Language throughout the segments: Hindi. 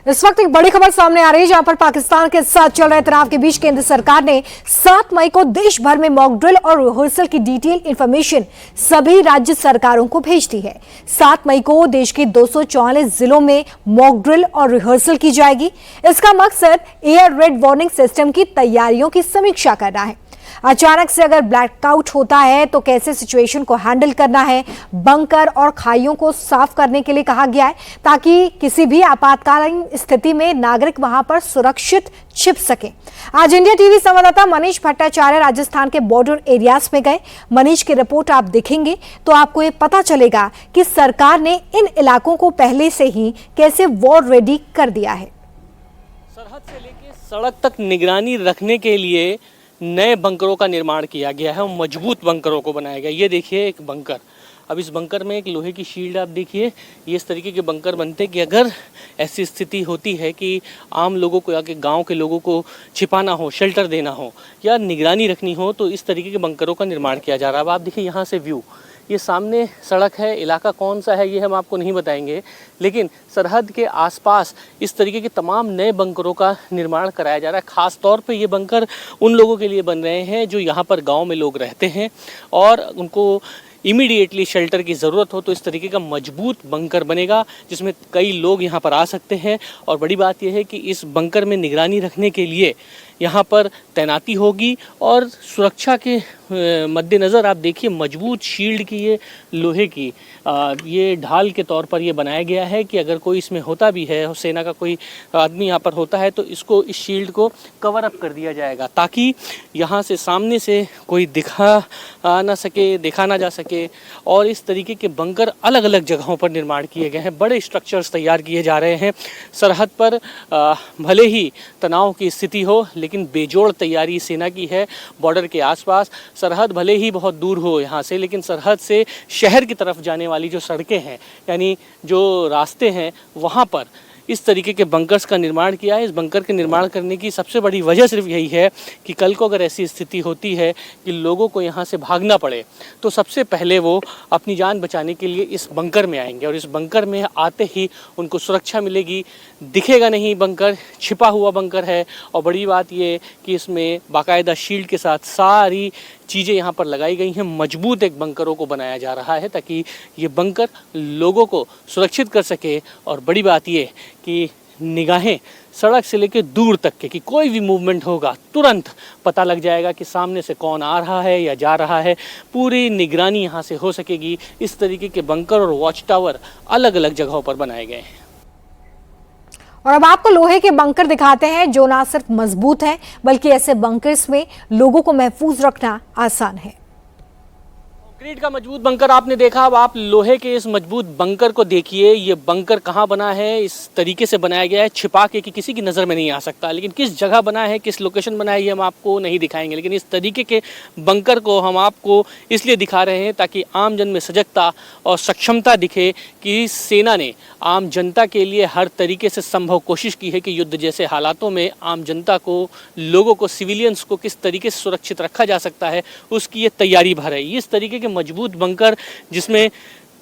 इस वक्त एक बड़ी खबर सामने आ रही है, जहां पर पाकिस्तान के साथ चल रहे तनाव के बीच केंद्र सरकार ने 7 मई को देश भर में मॉक ड्रिल और रिहर्सल की डिटेल इंफॉर्मेशन सभी राज्य सरकारों को भेज दी है। 7 मई को देश के 244 जिलों में मॉक ड्रिल और रिहर्सल की जाएगी। इसका मकसद एयर रेड वार्निंग सिस्टम की तैयारियों की समीक्षा करना है। अचानक से अगर ब्लैकआउट होता है तो कैसे सिचुएशन को हैंडल करना है। बंकर और खाइयों को साफ करने के लिए कहा गया है, ताकि किसी भी आपातकालीन स्थिति में नागरिक वहां पर सुरक्षित छिप सके। आज इंडिया टीवी संवाददाता मनीष भट्टाचार्य राजस्थान के बॉर्डर एरियाज में गए। मनीष की रिपोर्ट आप देखेंगे तो आपको ये पता चलेगा कि सरकार ने इन इलाकों को पहले से ही कैसे वॉर रेडी कर दिया है। सरहद से लेकर सड़क तक निगरानी रखने के लिए नए बंकरों का निर्माण किया गया है और मजबूत बंकरों को बनाया गया। ये देखिए एक बंकर, अब इस बंकर में एक लोहे की शील्ड आप देखिए। ये इस तरीके के बंकर बनते हैं कि अगर ऐसी स्थिति होती है कि आम लोगों को या कि गांव के लोगों को छिपाना हो, शेल्टर देना हो या निगरानी रखनी हो, तो इस तरीके के बंकरों का निर्माण किया जा रहा है। अब आप देखिए यहाँ से व्यू, ये सामने सड़क है, इलाका कौन सा है ये हम आपको नहीं बताएंगे, लेकिन सरहद के आसपास इस तरीके के तमाम नए बंकरों का निर्माण कराया जा रहा है। ख़ास तौर पे ये बंकर उन लोगों के लिए बन रहे हैं जो यहाँ पर गांव में लोग रहते हैं और उनको इमीडिएटली शेल्टर की ज़रूरत हो, तो इस तरीके का मजबूत बंकर बनेगा जिसमें कई लोग यहाँ पर आ सकते हैं। और बड़ी बात यह है कि इस बंकर में निगरानी रखने के लिए यहाँ पर तैनाती होगी और सुरक्षा के मद्देनज़र आप देखिए मजबूत शील्ड की ये लोहे की ये ढाल के तौर पर ये बनाया गया है कि अगर कोई इसमें होता भी है, सेना का कोई आदमी यहाँ पर होता है, तो इसको इस शील्ड को कवर अप कर दिया जाएगा ताकि यहाँ से सामने से कोई देखा ना जा सके। और इस तरीके के बंकर अलग अलग जगहों पर निर्माण किए गए हैं, बड़े स्ट्रक्चर्स तैयार किए जा रहे हैं। सरहद पर भले ही तनाव की स्थिति हो, लेकिन बेजोड़ तैयारी सेना की है। बॉर्डर के आसपास सरहद भले ही बहुत दूर हो यहाँ से, लेकिन सरहद से शहर की तरफ जाने वाली जो सड़कें हैं, यानी जो रास्ते हैं, वहाँ पर इस तरीके के बंकर्स का निर्माण किया है। इस बंकर के निर्माण करने की सबसे बड़ी वजह सिर्फ यही है कि कल को अगर ऐसी स्थिति होती है कि लोगों को यहाँ से भागना पड़े, तो सबसे पहले वो अपनी जान बचाने के लिए इस बंकर में आएंगे और इस बंकर में आते ही उनको सुरक्षा मिलेगी। दिखेगा नहीं, बंकर छिपा हुआ बंकर है। और बड़ी बात ये कि इसमें बाकायदा शील्ड के साथ सारी चीज़ें यहाँ पर लगाई गई हैं। मजबूत एक बंकरों को बनाया जा रहा है ताकि ये बंकर लोगों को सुरक्षित कर सके। और बड़ी बात ये कि निगाहें सड़क से लेकर दूर तक के कि कोई भी मूवमेंट होगा तुरंत पता लग जाएगा कि सामने से कौन आ रहा है या जा रहा है। पूरी निगरानी यहाँ से हो सकेगी। इस तरीके के बंकर और वॉच टावर अलग अलग जगहों पर बनाए गए हैं। और अब आपको लोहे के बंकर दिखाते हैं जो ना सिर्फ मजबूत हैं, बल्कि ऐसे बंकर्स में लोगों को महफूज रखना आसान है। कंक्रीट का मजबूत बंकर आपने देखा, अब आप लोहे के इस मजबूत बंकर को देखिए। ये बंकर कहाँ बना है, इस तरीके से बनाया गया है छिपा के कि किसी की नज़र में नहीं आ सकता। लेकिन किस जगह बना है, किस लोकेशन बना है, ये हम आपको नहीं दिखाएंगे। लेकिन इस तरीके के बंकर को हम आपको इसलिए दिखा रहे हैं ताकि आम जन में सजगता और सक्षमता दिखे कि सेना ने आम जनता के लिए हर तरीके से संभव कोशिश की है कि युद्ध जैसे हालातों में आम जनता को, लोगों को, सिविलियंस को किस तरीके से सुरक्षित रखा जा सकता है, उसकी ये तैयारी भर है। इस तरीके के मजबूत बंकर जिसमें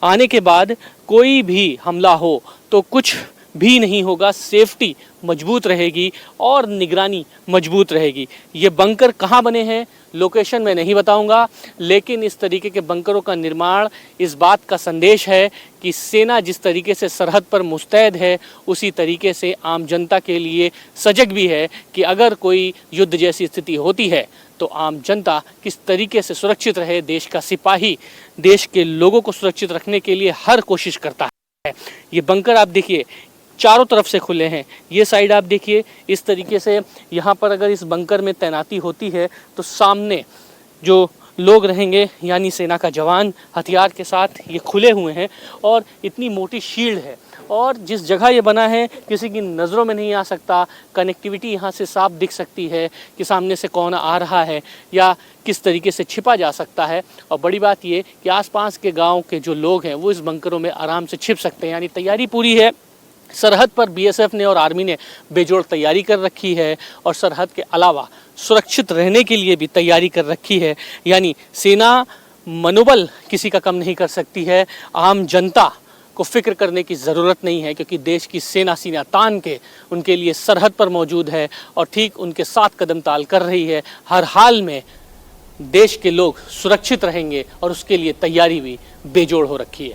आने के बाद कोई भी हमला हो तो कुछ भी नहीं होगा, सेफ्टी मजबूत रहेगी और निगरानी मजबूत रहेगी। ये बंकर कहाँ बने हैं, लोकेशन मैं नहीं बताऊंगा, लेकिन इस तरीके के बंकरों का निर्माण इस बात का संदेश है कि सेना जिस तरीके से सरहद पर मुस्तैद है, उसी तरीके से आम जनता के लिए सजग भी है कि अगर कोई युद्ध जैसी स्थिति होती है तो आम जनता किस तरीके से सुरक्षित रहे। देश का सिपाही देश के लोगों को सुरक्षित रखने के लिए हर कोशिश करता है। ये बंकर आप देखिए चारों तरफ से खुले हैं। ये साइड आप देखिए, इस तरीके से यहाँ पर अगर इस बंकर में तैनाती होती है तो सामने जो लोग रहेंगे यानी सेना का जवान हथियार के साथ ये खुले हुए हैं और इतनी मोटी शील्ड है। और जिस जगह ये बना है किसी की नज़रों में नहीं आ सकता। कनेक्टिविटी यहाँ से साफ दिख सकती है कि सामने से कौन आ रहा है या किस तरीके से छिपा जा सकता है। और बड़ी बात ये कि आसपास के गांव के जो लोग हैं वो इस बंकरों में आराम से छिप सकते हैं। यानी तैयारी पूरी है। सरहद पर बीएसएफ ने और आर्मी ने बेजोड़ तैयारी कर रखी है और सरहद के अलावा सुरक्षित रहने के लिए भी तैयारी कर रखी है। यानी सेना मनोबल किसी का कम नहीं कर सकती है। आम जनता को फिक्र करने की ज़रूरत नहीं है, क्योंकि देश की सेना सीना तान के उनके लिए सरहद पर मौजूद है और ठीक उनके साथ कदम ताल कर रही है। हर हाल में देश के लोग सुरक्षित रहेंगे और उसके लिए तैयारी भी बेजोड़ हो रखी है।